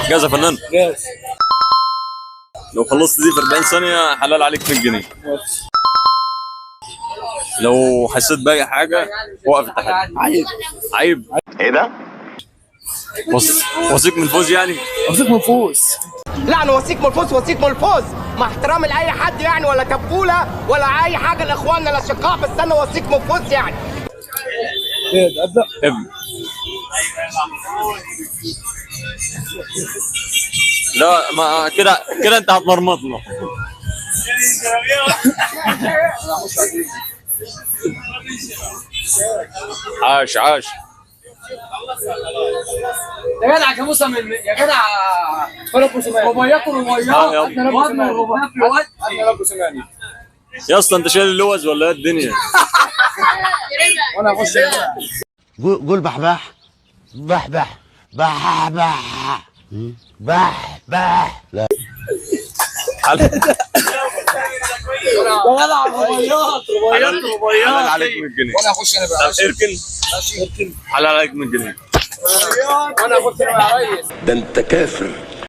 جاهز يا فنان؟ جاهز. لو خلصت دي في 40 ثانية حلال عليك 100 جنيه. لو حسيت بأي حاجة وقف التحدي. عيب. عيب. ايه ده؟ وثيق من الفوز يعني؟ وثيق من الفوز. لا انا وثيق من الفوز، وثيق من الفوز مع احترامي لاي حد يعني، ولا كبوله ولا اي حاجه لاخواننا الاشقاء، بس انا وثيق من الفوز يعني. ابدا. ابن. لا ما كده انت هتمرمطنا. عاش عاش يا جدع كموسه من يا جدع ربيات وربيات. يا اسطى انت شايل اللوز ولا ايه الدنيا؟ وانا اخش قول بحبح بحبح بحبح بحبح. لا يا جدع ربيات حلال عليك 100 جنيه. وانا اخش انا بقى. اركن حلال عليك 100 جنيه. وانا اخش انا بقى يا ريس. ده انت كافر.